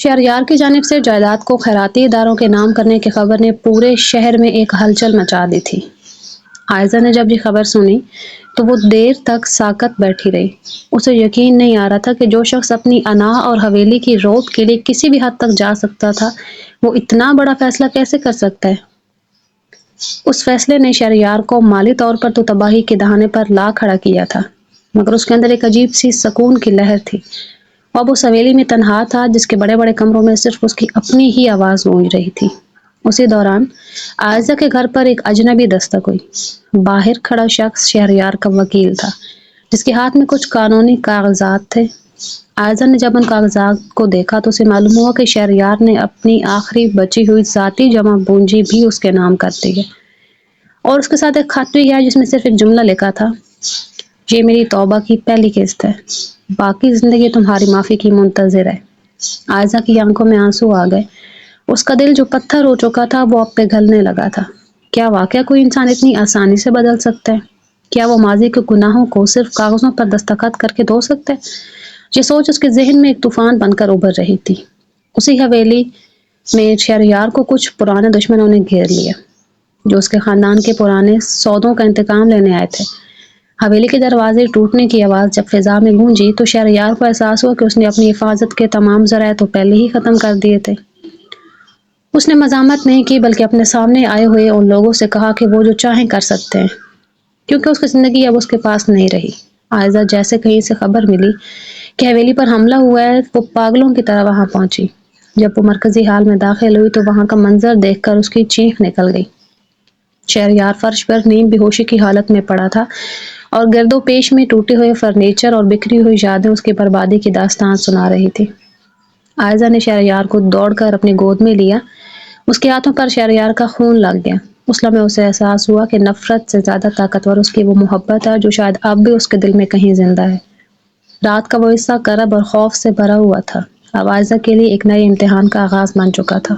شہریار کی جانب سے جائیداد کو خیراتی اداروں کے نام کرنے کی خبر نے پورے شہر میں ایک ہلچل مچا دی تھی۔ عائزہ نے جب یہ خبر سنی تو وہ دیر تک ساکت بیٹھی رہی۔ اسے یقین نہیں آ رہا تھا کہ جو شخص اپنی انا اور حویلی کی روک کے لیے کسی بھی حد تک جا سکتا تھا، وہ اتنا بڑا فیصلہ کیسے کر سکتا ہے۔ اس فیصلے نے شہریار کو مالی طور پر تو تباہی کے دہانے پر لا کھڑا کیا تھا، مگر اس کے اندر ایک عجیب سی سکون کی لہر تھی۔ اب اس حویلی میں تنہا تھا جس کے بڑے بڑے کمروں میں صرف اس کی اپنی ہی آواز گونج رہی تھی۔ اسی دوران عائزہ کے گھر پر ایک اجنبی دستک ہوئی۔ باہر کھڑا شخص شہریار کا وکیل تھا، جس کے ہاتھ میں کچھ قانونی کاغذات تھے۔ عائزہ نے جب ان کاغذات کو دیکھا تو اسے معلوم ہوا کہ شہریار نے اپنی آخری بچی ہوئی ذاتی جمع پونجی بھی اس کے نام کر دی ہے، اور اس کے ساتھ ایک خط بھی ہے جس میں صرف ایک جملہ لکھا تھا: یہ میری توبہ کی پہلی قسط ہے، باقی زندگی تمہاری معافی کی منتظر ہے۔ عائزہ کی آنکھوں میں آنسو آ گئے۔ اس کا دل جو پتھر ہو چکا تھا وہ اب پگھلنے لگا تھا۔ کیا واقعہ کوئی انسان اتنی آسانی سے بدل سکتا ہے؟ کیا وہ ماضی کے گناہوں کو صرف کاغذوں پر دستخط کر کے دھو سکتا ہے؟ یہ سوچ اس کے ذہن میں ایک طوفان بن کر ابھر رہی تھی۔ اسی حویلی میں شہریار کو کچھ پرانے دشمنوں نے گھیر لیا، جو اس کے خاندان کے پرانے سودوں کا انتقام لینے آئے تھے۔ حویلی کے دروازے ٹوٹنے کی آواز جب فضا میں گونجی تو شہریار کو احساس ہوا کہ اس نے اپنی حفاظت کے تمام ذرائع تو پہلے ہی ختم کر دیے تھے۔ اس نے مزاحمت نہیں کی بلکہ اپنے سامنے آئے ہوئے ان لوگوں سے کہا کہ وہ جو چاہیں کر سکتے ہیں، کیونکہ اس کی زندگی اب اس کے پاس نہیں رہی۔ عائزہ جیسے کہیں سے خبر ملی کہ حویلی پر حملہ ہوا ہے، وہ پاگلوں کی طرح وہاں پہنچی۔ جب وہ مرکزی ہال میں داخل ہوئی تو وہاں کا منظر دیکھ کر اس کی چینخ نکل گئی۔ شہریار فرش پر نیم بے ہوشی کی حالت میں پڑا تھا، اور گرد و پیش میں ٹوٹے ہوئے فرنیچر اور بکھری ہوئی یادیں اس کی بربادی کی داستان سنا رہی تھی۔ عائزہ نے شہریار کو دوڑ کر اپنی گود میں لیا۔ اس کے ہاتھوں پر شہریار کا خون لگ گیا۔ اس لمحے اسے احساس ہوا کہ نفرت سے زیادہ طاقتور اس کی وہ محبت ہے جو شاید اب بھی اس کے دل میں کہیں زندہ ہے۔ رات کا وہ حصہ کرب اور خوف سے بھرا ہوا تھا۔ اب عائزہ کے لیے ایک نئے امتحان کا آغاز بن چکا تھا۔